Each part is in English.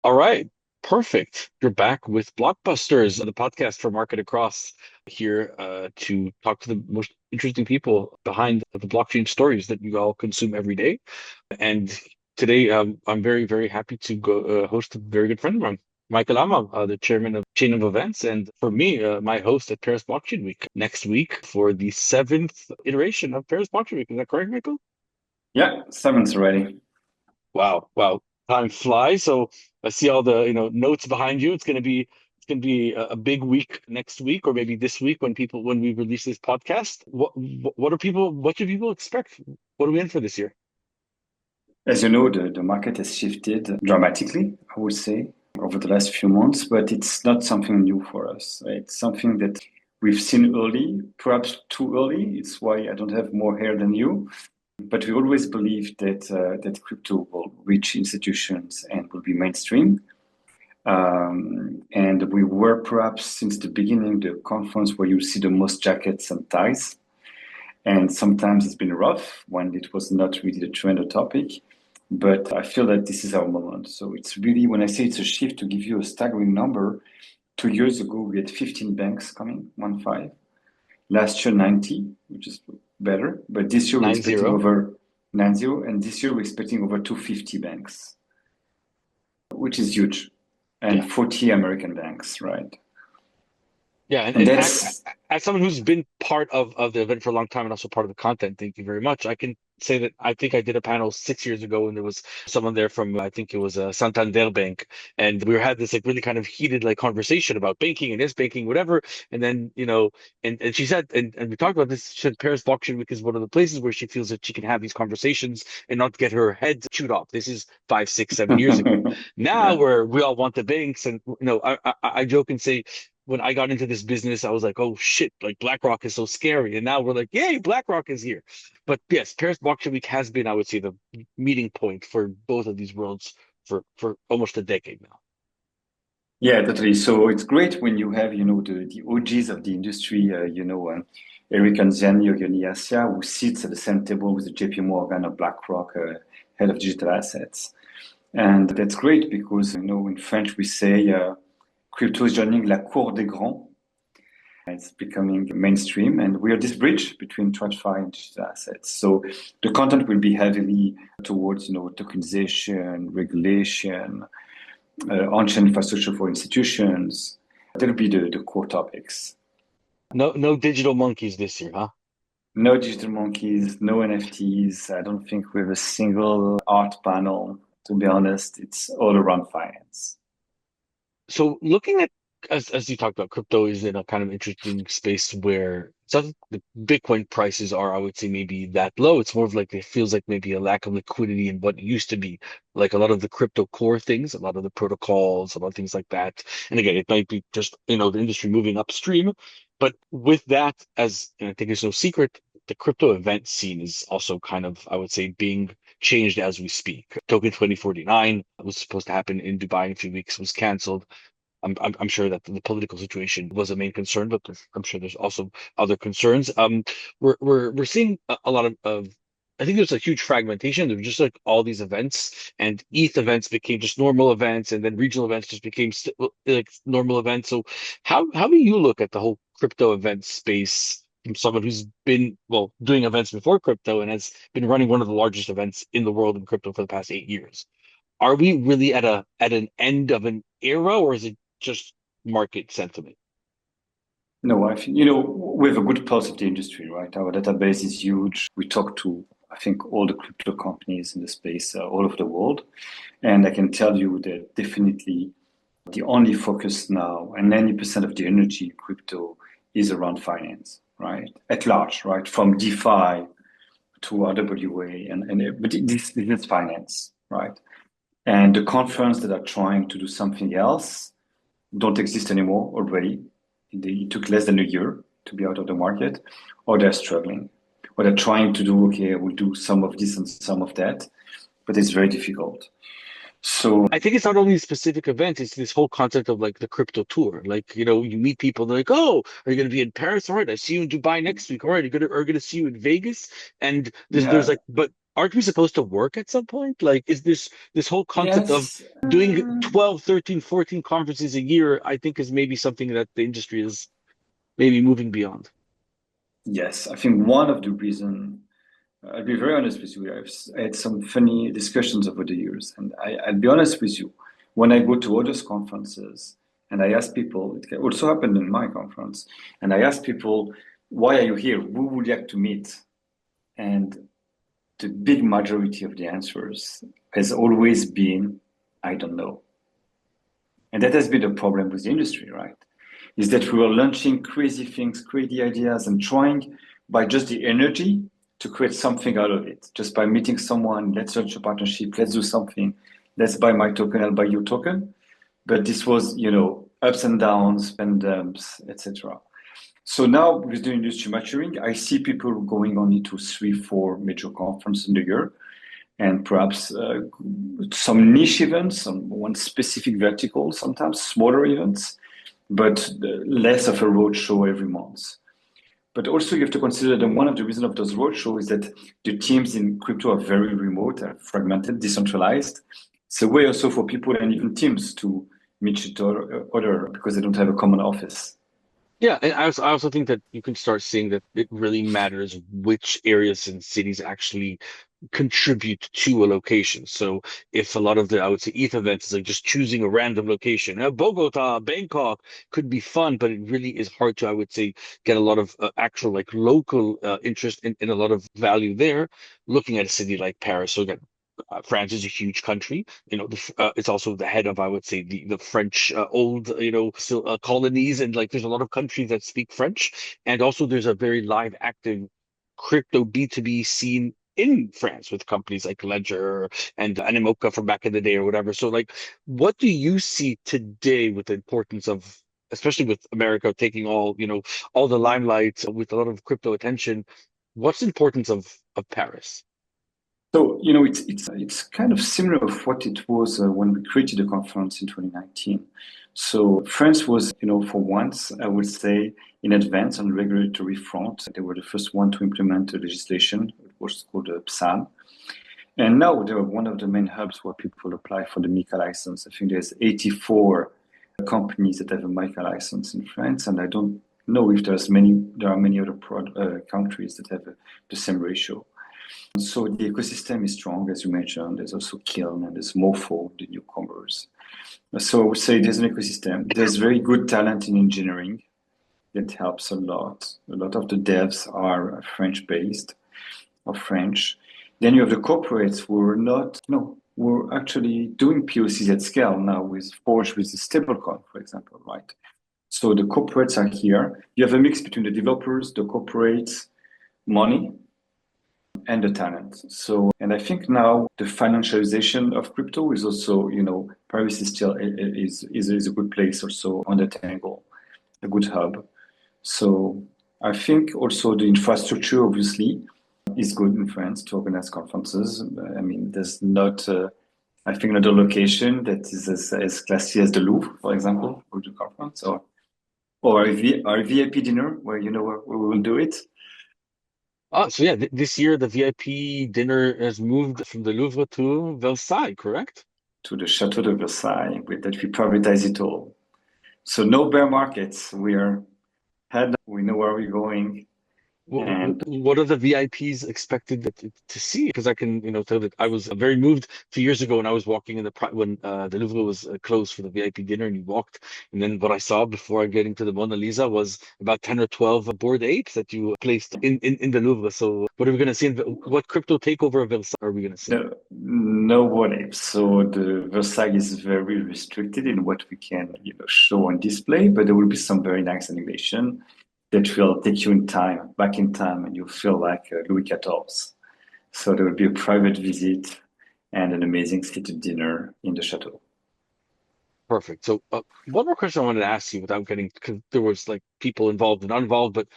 All right, perfect. You're back with Blockbusters, the podcast for MarketAcross, here to talk to the most interesting people behind the blockchain stories that you all consume every day. And today, I'm very, very happy to go host a very good friend of mine, Michael Amar, the chairman of Chain of Events, and for me, my host at Paris Blockchain Week next week for the seventh iteration of Paris Blockchain Week. Is that correct, Michael? Yeah, seven's ready. Wow, wow. Time flies. So I see all the, notes behind you. It's gonna be a big week next week, or maybe this week when we release this podcast. What do people expect? What are we in for this year? As you know, the market has shifted dramatically, I would say, over the last few months, but it's not something new for us. It's something that we've seen early, perhaps too early. It's why I don't have more hair than you. But we always believed that crypto will reach institutions and will be mainstream. And we were perhaps since the beginning the conference where you see the most jackets and ties. And sometimes it's been rough when it was not really the trend or topic. But I feel that this is our moment. So it's really, when I say it's a shift, to give you a staggering number, 2 years ago, we had 15 banks coming, 1 5. Last year, 90, which is better. But this year, we're Nine expecting zero. over 90. And this year, we're expecting over 250 banks, which is huge. Yeah. And 40 American banks, right? Yeah, And and that's as someone who's been part of the event for a long time and also part of the content, thank you very much. I can say that I think I did a panel 6 years ago, and there was someone there from I think it was Santander Bank, and we had this like really kind of heated like conversation about banking and is banking whatever, and then and she said and we talked about this. She said Paris Blockchain Week is one of the places where she feels that she can have these conversations and not get her head chewed off. This is 5, 6, 7 years ago. Now yeah. where we all want the banks, and I joke and say when I got into this business, I was like, oh shit, like BlackRock is so scary. And now we're like, yay, BlackRock is here. But yes, Paris Blockchain Week has been, I would say, the meeting point for both of these worlds for almost a decade now. Yeah, totally. So it's great when you have, the OGs of the industry, Eric Anziani or Yoni Assia, who sits at the same table with the JP Morgan or BlackRock, head of digital assets. And that's great because, in French we say crypto is joining la cour des grands. It's becoming mainstream, and we are this bridge between TradFi and digital assets. So the content will be heavily towards, tokenization, regulation, on-chain infrastructure for institutions. That'll be the core topics. No digital monkeys this year, huh? No digital monkeys, no NFTs. I don't think we have a single art panel. To be honest, it's all around finance. So looking at as you talked about, crypto is in a kind of interesting space where it's not the Bitcoin prices are, I would say, maybe that low. It's more of like it feels like maybe a lack of liquidity in what used to be like a lot of the crypto core things, a lot of the protocols, a lot of things like that. And again, it might be just the industry moving upstream, but with that, and I think it's no secret, the crypto event scene is also kind of, I would say, being changed as we speak. Token 2049 was supposed to happen in Dubai in a few weeks, was canceled. I'm sure that the political situation was a main concern, but I'm sure there's also other concerns. We're seeing a lot of I think there's a huge fragmentation. There were just like all these events, and ETH events became just normal events, and then regional events just became like normal events. So how do you look at the whole crypto event space from someone who's been doing events before crypto and has been running one of the largest events in the world in crypto for the past 8 years? Are we really at an end of an era, or is it just market sentiment? No, I think, we have a good pulse of the industry, right? Our database is huge. We talk to, I think, all the crypto companies in the space all over the world. And I can tell you that definitely the only focus now, and 90% of the energy in crypto is around finance, right? At large, right? From DeFi to RWA, but this is finance, right? And the conference that are trying to do something else don't exist anymore already. It took less than a year to be out of the market, or they're struggling, or they're trying to do, okay, we'll do some of this and some of that, but it's very difficult. So, I think it's not only specific events, it's this whole concept of like the crypto tour. Like, you meet people, they're like, oh, are you going to be in Paris? All right, I see you in Dubai next week. All right, are going to see you in Vegas. And there's yeah, like, but aren't we supposed to work at some point? Like, is this whole concept of Yes. doing 12, 13, 14 conferences a year, I think is maybe something that the industry is maybe moving beyond. Yes, I think one of the reason, I'll be very honest with you, I've had some funny discussions over the years, and I'll be honest with you, when I go to others' conferences and I ask people, it also happened in my conference, and I ask people, why are you here? Who would you like to meet? And the big majority of the answers has always been, I don't know. And that has been the problem with the industry, right? Is that we were launching crazy things, crazy ideas, and trying by just the energy to create something out of it. Just by meeting someone, let's launch a partnership, let's do something, let's buy my token, I'll buy your token. But this was, ups and downs, pandemics, etc. So now with the industry maturing, I see people going only to 3, 4 major conferences in the year, and perhaps some niche events on one specific vertical, sometimes smaller events, but less of a roadshow every month. But also, you have to consider that one of the reasons of those roadshows is that the teams in crypto are very remote, are fragmented, decentralized. It's a way also for people and even teams to meet each other because they don't have a common office. Yeah, and I also think that you can start seeing that it really matters which areas and cities actually contribute to a location. So if a lot of the, I would say, ETH events is like just choosing a random location, Bogota, Bangkok could be fun, but it really is hard to, I would say, get a lot of actual like local interest in a lot of value there. Looking at a city like Paris, so again, France is a huge country. It's also the head of, I would say, the French old, still colonies, and like there's a lot of countries that speak French, and also there's a very live, active crypto B2B scene in France with companies like Ledger and Animoca from back in the day or whatever. So, like, what do you see today with the importance of, especially with America taking all the limelight with a lot of crypto attention? What's the importance of Paris? So, it's kind of similar of what it was when we created the conference in 2019. So France was, for once, I would say, in advance on the regulatory front. They were the first one to implement the legislation. It was called PSAN. And now they're one of the main hubs where people apply for the MiCA license. I think there's 84 companies that have a MiCA license in France, and I don't know if there are many other countries that have the same ratio. So the ecosystem is strong, as you mentioned. There's also Kiln and there's Mofo, the newcomers. So I would say there's an ecosystem. There's very good talent in engineering that helps a lot. A lot of the devs are French-based or French. Then you have the corporates who are not, no, we're actually doing POCs at scale now with Forge, with the stablecoin, for example, right? So the corporates are here. You have a mix between the developers, the corporates, money, and the talent. So, and I think now the financialization of crypto is also, Paris is still is a good place also on that angle, a good hub. So I think also the infrastructure obviously is good in France to organize conferences. I mean, there's not, I think, another location that is as classy as the Louvre, for example, for the conference, or a VIP dinner where where we will do it. So yeah, th this year the VIP dinner has moved from the Louvre to Versailles, correct? To the Chateau de Versailles, with that we privatize it all. So no bear markets. We are head. We know where we're going, and What are the VIPs expected to see? Because I can, tell that I was very moved 2 years ago when I was walking in when the Louvre was closed for the VIP dinner, and you walked, and then what I saw before getting to the Mona Lisa was about 10 or 12 bored apes that you placed in the Louvre. So what are we going to see? What crypto takeover of Versailles are we going to see? nobody. So the Versailles is very restricted in what we can, show on display. But there will be some very nice animation that will take you back in time, and you feel like Louis XIV. So there will be a private visit and an amazing seated dinner in the chateau. Perfect. So, one more question I wanted to ask you without getting, because there was like people involved and uninvolved, but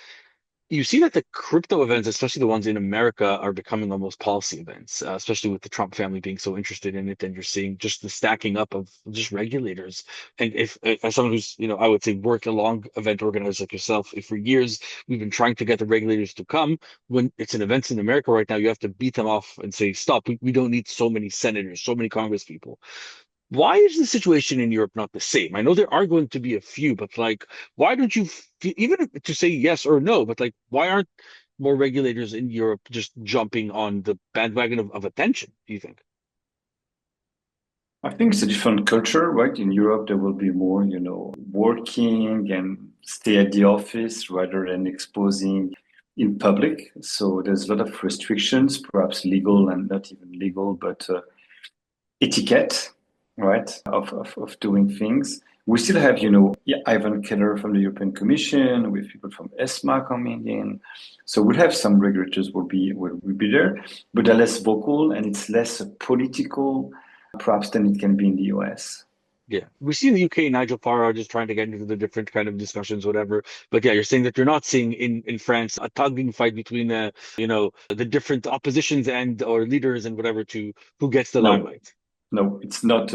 you see that the crypto events, especially the ones in America, are becoming almost policy events, especially with the Trump family being so interested in it. And you're seeing just the stacking up of just regulators. And if, as someone who's, I would say worked along event organizers like yourself, if for years we've been trying to get the regulators to come, when it's an event in America right now, you have to beat them off and say, stop, we don't need so many senators, so many Congress people. Why is the situation in Europe not the same? I know there are going to be a few, but like, why don't you even to say yes or no, but like, why aren't more regulators in Europe just jumping on the bandwagon of attention, do you think? I think it's a different culture, right? In Europe, there will be more, working and stay at the office rather than exposing in public. So there's a lot of restrictions, perhaps legal and not even legal, but etiquette, right, of doing things. We still have, yeah, Ivan Keller from the European Commission, with people from ESMA coming in. So we'll have some regulators will be there, but they're less vocal and it's less political, perhaps, than it can be in the US. Yeah, we see in the UK Nigel Farage just trying to get into the different kind of discussions, whatever. But yeah, you're saying that you're not seeing in France a tugging fight between the different oppositions and or leaders and whatever to who gets the No, limelight. no, it's not.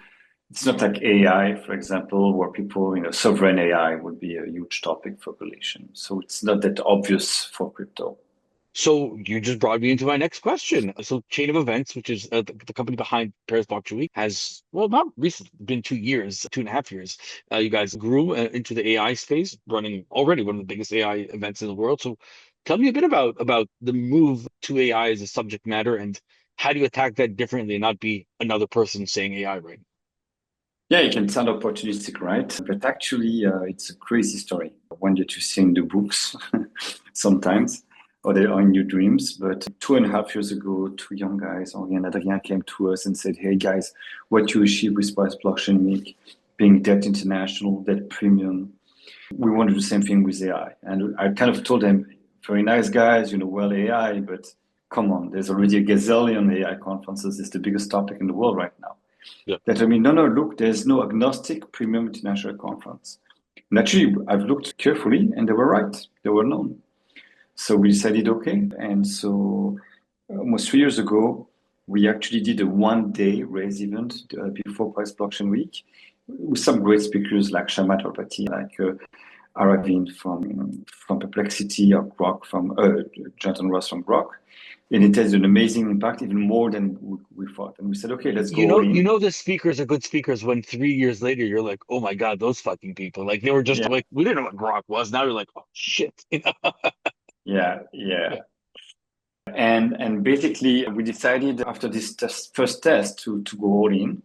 It's not like AI, for example, where people, sovereign AI would be a huge topic for regulation. So it's not that obvious for crypto. So you just brought me into my next question. So Chain of Events, which is the company behind Paris Blockchain Week, has, well, not recently, been 2 years, 2.5 years. You guys grew into the AI space, running already one of the biggest AI events in the world. So tell me a bit about the move to AI as a subject matter and how do you attack that differently and not be another person saying AI right? Yeah, it can sound opportunistic, right? But actually, it's a crazy story. One that you see in the books sometimes, or they are in your dreams. But 2.5 years ago, two young guys, Henri and Adrien, came to us and said, "Hey guys, what you achieve with Price Blockchain Week, being debt international, debt premium, we want to do the same thing with AI." And I kind of told them, very nice guys, well, AI, but come on, there's already a gazillion AI conferences. It's the biggest topic in the world right now. Yeah. That I mean, no, no, look, there's no agnostic premium international conference. And actually, I've looked carefully and they were right. They were known. So we decided, okay. And so almost 3 years ago, we actually did a 1 day raise event before Price Blockchain Week with some great speakers like Shamat Orpati, like Aravind from Perplexity, or Grok from Jonathan Ross from Grok. And it has an amazing impact, even more than we thought. And we said, okay, let's You go all know, you in. know the speakers are good speakers when 3 years later you're like, oh my God, those fucking people. Like they were just Yeah, like, we didn't know what Grok was. Now you're like, oh shit. yeah, yeah. Yeah. And basically, we decided after this first test to go all in.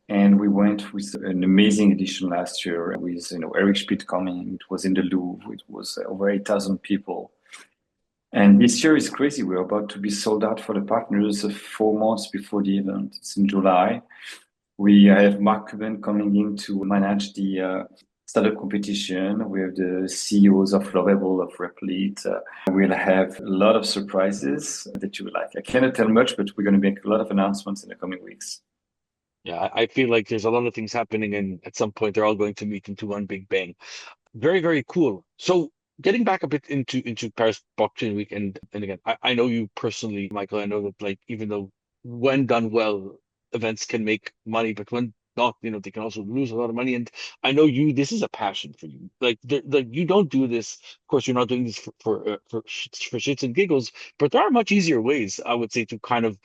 And we went with an amazing edition last year with Eric Schmidt coming. It was in the Louvre. It was over 8,000 people. And this year is crazy. We're about to be sold out for the partners 4 months before the event. It's in July. We have Mark Cuban coming in to manage the startup competition. We have the CEOs of Lovable, of Replit. We'll have a lot of surprises that you will like. I cannot tell much, but we're going to make a lot of announcements in the coming weeks. Yeah, I feel like there's a lot of things happening, and at some point they're all going to meet into one big bang. Very, very cool. So getting back a bit into Paris Blockchain Week, and again, I know you personally, Michael. I know that like even though when done well, events can make money, but when not, they can also lose a lot of money. And I know this is a passion for you. Like you don't do this. Of course, you're not doing this for shits and giggles, but there are much easier ways, I would say, to kind of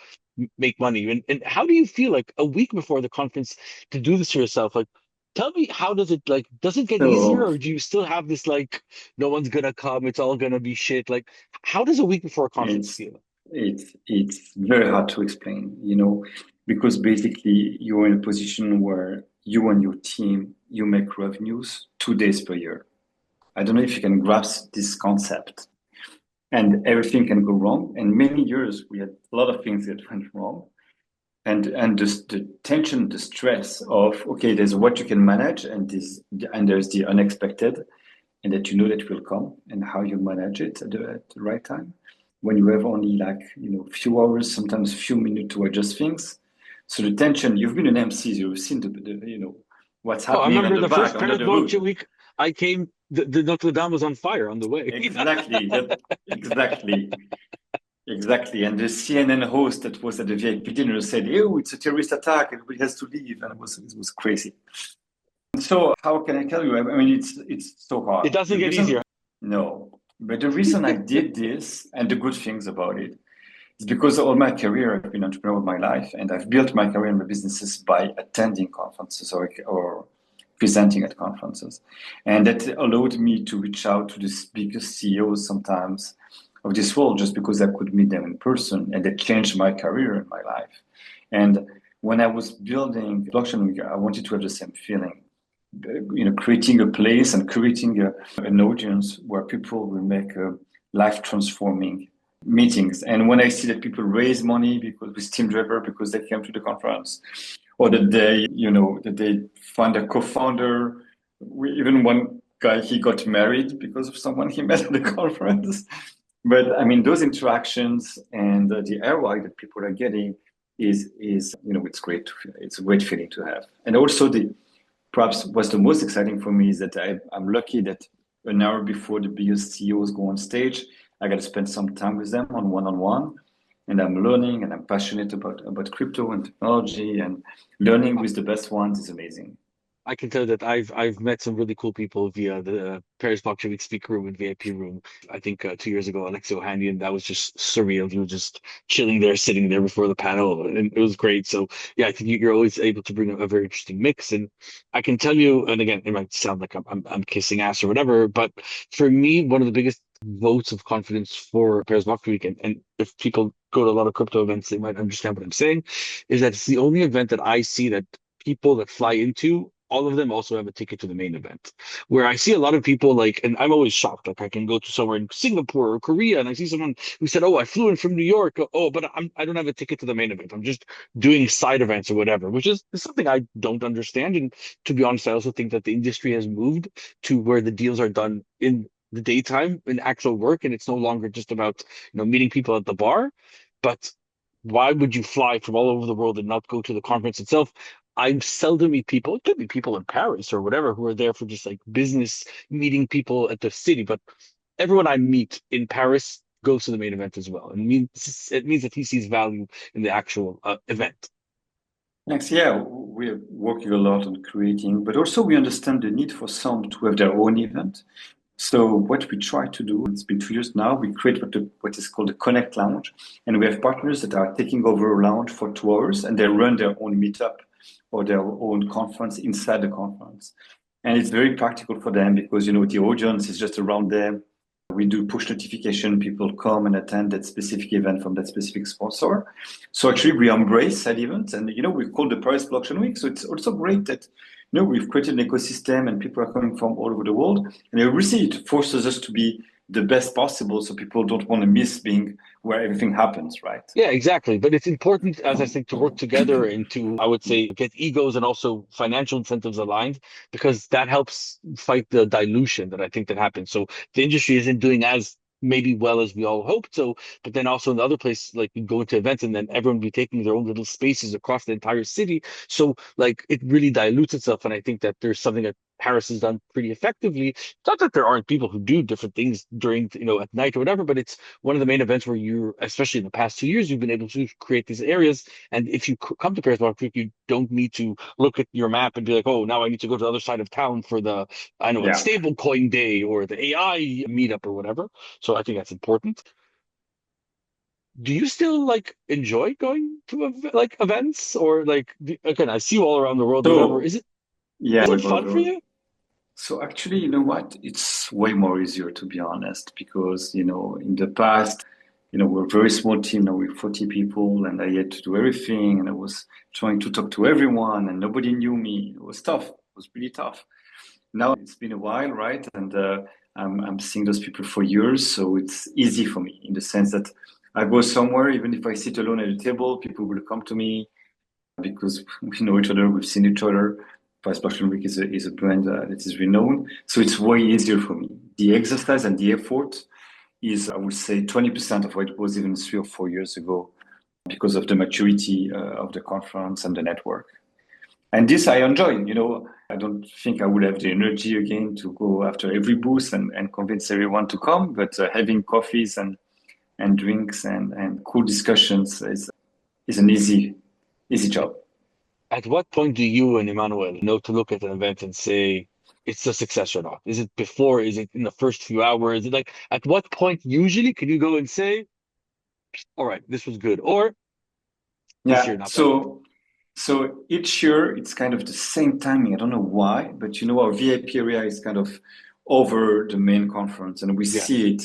make money. And how do you feel like a week before the conference to do this to yourself? Like, tell me, how does it get easier, So or do you still have this like, no one's gonna come, it's all gonna be shit? Like, how does a week before a conference it's feel? it's very hard to explain, because basically you're in a position where you and your team you make revenues 2 days per year. I don't know if you can grasp this concept. And everything can go wrong. And many years we had a lot of things that went wrong. And the tension, the stress of okay, there's what you can manage, and there's the unexpected, and that that will come, and how you manage it at the right time. When you have only like few hours, sometimes few minutes to adjust things. So the tension. You've been an MC, you've seen the what's Oh, I happening on remember the the first back under Paris the Blockchain hood. Week. I came The Notre Dame was on fire on the way. Exactly. Exactly. And the CNN host that was at the VIP dinner said, "Oh, it's a terrorist attack. Everybody has to leave." And it was crazy. So how can I tell you? I mean, it's so It hard. doesn't The get easier. reason, no, but the reason I did this and the good things about it is because all my career I've been an entrepreneur all my life, and I've built my career and my businesses by attending conferences or presenting at conferences, and that allowed me to reach out to the biggest CEOs sometimes of this world just because I could meet them in person, and that changed my career and my life. And when I was building Blockchain Week, I wanted to have the same feeling, creating a place and creating an audience where people will make life transforming meetings. And when I see that people raise money because with Team Driver because they came to the conference, or that they find a co-founder. Even one guy, he got married because of someone he met at the conference. But I mean, those interactions and the ROI that people are getting is it's great. It's a great feeling to have. And also the perhaps what's the most exciting for me is that I'm lucky that an hour before the biggest CEOs go on stage, I got to spend some time with them on one-on-one, and I'm learning and I'm passionate about crypto and technology, and learning with the best ones is amazing. I can tell that I've met some really cool people via the Paris Blockchain Week speaker room and VIP room. I think 2 years ago, Alexio Handy, and that was just surreal. You were just chilling there, sitting there before the panel, and it was great. So yeah, I think you're always able to bring a very interesting mix. And I can tell you, and again, it might sound like I'm kissing ass or whatever, but for me, one of the biggest votes of confidence for Paris Blockchain Week, and if people go to a lot of crypto events, they might understand what I'm saying, is that it's the only event that I see that people that fly into, all of them also have a ticket to the main event. Where I see a lot of people like, and I'm always shocked. Like I can go to somewhere in Singapore or Korea, and I see someone who said, "Oh, I flew in from New York. Oh, but I don't have a ticket to the main event. I'm just doing side events or whatever," which is something I don't understand. And to be honest, I also think that the industry has moved to where the deals are done in the daytime in actual work, and it's no longer just about meeting people at the bar. But why would you fly from all over the world and not go to the conference itself? I seldom meet people. It could be people in Paris or whatever who are there for just like business, meeting people at the city. But everyone I meet in Paris goes to the main event as well. And it means that he sees value in the actual event. Thanks. Yeah, we're working a lot on creating, but also we understand the need for some to have their own event. So what we try to do, it's been 2 years now, we create what is called the Connect Lounge, and we have partners that are taking over a lounge for 2 hours, and they run their own meetup or their own conference inside the conference. And it's very practical for them because the audience is just around them. We do push notification. People come and attend that specific event from that specific sponsor. So actually, we embrace that event, and we call the Paris Blockchain Week. So it's also great that we've created an ecosystem, and people are coming from all over the world. And obviously, it forces us to be the best possible, so people don't want to miss being where everything happens, right? Yeah, exactly. But it's important, as I think, to work together and to, I would say, get egos and also financial incentives aligned because that helps fight the dilution that I think that happens. So the industry isn't doing as maybe well as we all hoped. So, but then also in the other place, like you go into events and then everyone be taking their own little spaces across the entire city. So like it really dilutes itself. And I think that there's something that Paris has done pretty effectively. It's not that there aren't people who do different things during, at night or whatever, but it's one of the main events where you're, especially in the past 2 years, you've been able to create these areas. And if you come to Paris Block Creek, you don't need to look at your map and be like, oh, now I need to go to the other side of town for the, I know, it's Yeah. stable coin day or the AI meetup or whatever. So I think that's important. Do you still like enjoy going to like events or like again, I see you all around the world, whatever. So Is it yeah, is we it both fun for go. you? So actually, you know what? It's way more easier to be honest, because in the past, we're a very small team now. We're 40 people, and I had to do everything, and I was trying to talk to everyone, and nobody knew me. It was tough. It was really tough. Now it's been a while, right? And I'm seeing those people for years, so it's easy for me in the sense that I go somewhere, even if I sit alone at a table, people will come to me because we know each other, we've seen each other. Price Blockchain Week is a brand that is renowned, so it's way easier for me. The exercise and the effort is, I would say, 20% of what it was even 3 or 4 years ago because of the maturity of the conference and the network. And this I enjoy. I don't think I would have the energy again to go after every booth and convince everyone to come, but having coffees and drinks and cool discussions is an easy job. At what point do you and Emmanuel know to look at an event and say it's a success or not? Is it before? Is it in the first few hours? Is it like at what point usually can you go and say, all right, this was good, or this Yeah. year not that good? So each year it's kind of the same timing. I don't know why, but our VIP area is kind of over the main conference, and we Yeah. see it.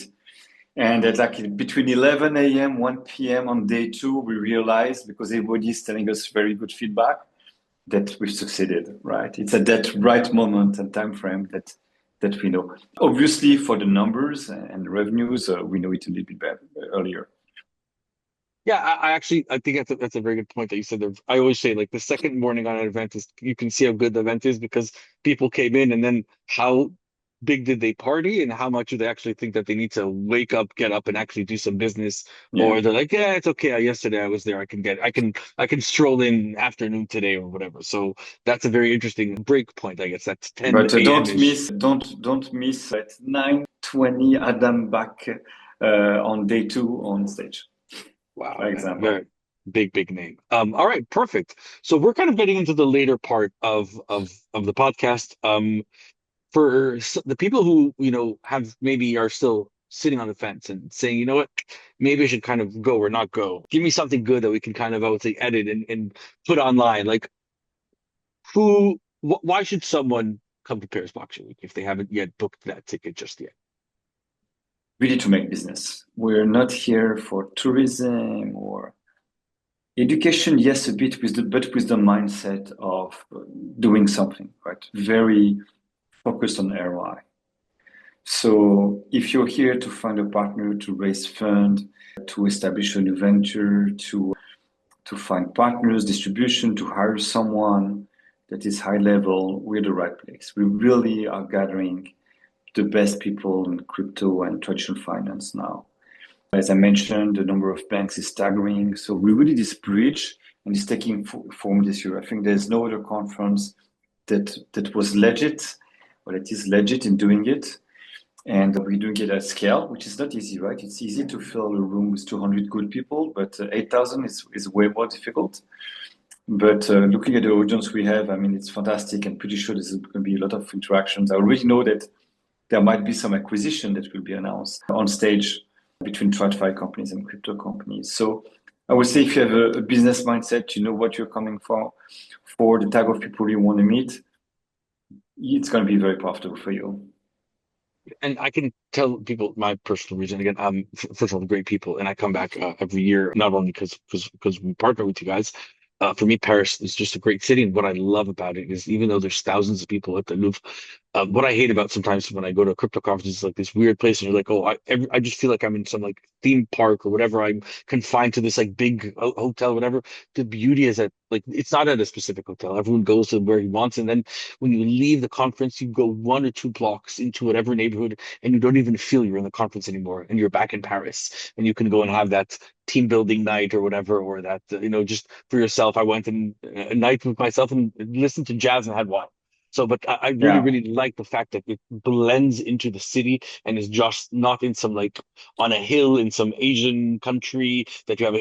And at like between 11 a.m., 1 p.m. on day two, we realize because everybody is telling us very good feedback that we've succeeded, right? It's at that right moment and time frame that we know. Obviously, for the numbers and revenues, we know it a little bit better earlier. Yeah, I actually I think that's a very good point that you said there. I always say like the second morning on an event is you can see how good the event is because people came in and then how big did they party and how much do they actually think that they need to wake up, get up and actually do some business, Yeah. or they're like, yeah, it's okay. Yesterday I was there. I can stroll in afternoon today or whatever. So that's a very interesting break point, I guess. That's 10 But a.m. don't ish. miss, don't miss at 9:20 Adam back on day two on stage, Wow, for man. example. Very big name. All right, perfect. So we're kind of getting into the later part of the podcast. For the people who, have maybe are still sitting on the fence and saying, you know what, maybe I should kind of go or not go. Give me something good that we can kind of, I would say, edit and put online. Like why should someone come to Paris Boxing Week if they haven't yet booked that ticket just yet? Really to make business. We're not here for tourism or education, yes, a bit but with the mindset of doing something, right? Very focused on ROI. So if you're here to find a partner to raise fund, to establish a new venture, to find partners, distribution, to hire someone that is high level, we're the right place. We really are gathering the best people in crypto and traditional finance now. As I mentioned, the number of banks is staggering. So we really this bridge and it's taking form this year. I think there's no other conference that was legit, or that is legit in doing it. And we're doing it at scale, which is not easy, right? It's easy to fill a room with 200 good people, but 8,000 is way more difficult. But looking at the audience we have, I mean, it's fantastic and pretty sure there's going to be a lot of interactions. I already know that there might be some acquisition that will be announced on stage between TradFi companies and crypto companies. So I would say if you have a business mindset, you know what you're coming for the type of people you want to meet, it's going to be very profitable for you. And I can tell people my personal reason again. First of all, great people, and I come back every year not only because we partner with you guys. For me, Paris is just a great city, and what I love about it is even though there's thousands of people at the Louvre, what I hate about sometimes when I go to a crypto conference is like this weird place, and you're like, oh, I just feel like I'm in some like theme park or whatever. I'm confined to this like big hotel, whatever. The beauty is that like it's not at a specific hotel. Everyone goes to where he wants, and then when you leave the conference, you go 1 or 2 blocks into whatever neighborhood, and you don't even feel you're in the conference anymore, and you're back in Paris, and you can go and have that team building night or whatever, or that just for yourself. I went and a night with myself and listened to jazz and had wine. So, but I really, Yeah. really like the fact that it blends into the city and is just not in some like on a hill in some Asian country that you have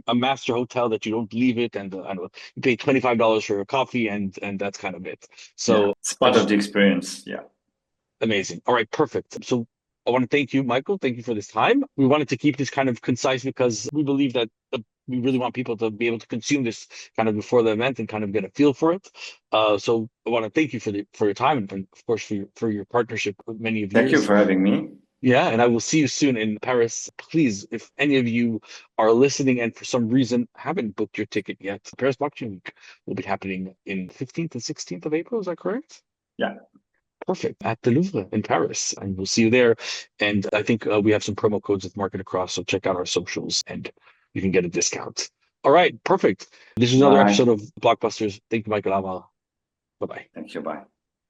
a master hotel that you don't leave it and I don't know, you pay $25 for a coffee and that's kind of it. Yeah. So It's I part of just the experience. Yeah. amazing. All right, perfect. So I want to thank you, Michael. Thank you for this time. We wanted to keep this kind of concise because we believe that we really want people to be able to consume this kind of before the event and kind of get a feel for it. So I want to thank you for your time and of course for your partnership with many of Thank you years. for having me. Yeah, and I will see you soon in Paris. Please, if any of you are listening and for some reason haven't booked your ticket yet, Paris Blockchain Week will be happening in 15th and 16th of April. Is that correct? Yeah. Perfect. At the Louvre in Paris. And we'll see you there. And I think we have some promo codes with MarketAcross. So check out our socials and you can get a discount. All right. Perfect. This is another Bye. episode of Blockbusters. Thank you, Michael Amar. Bye bye. Thank you. Bye.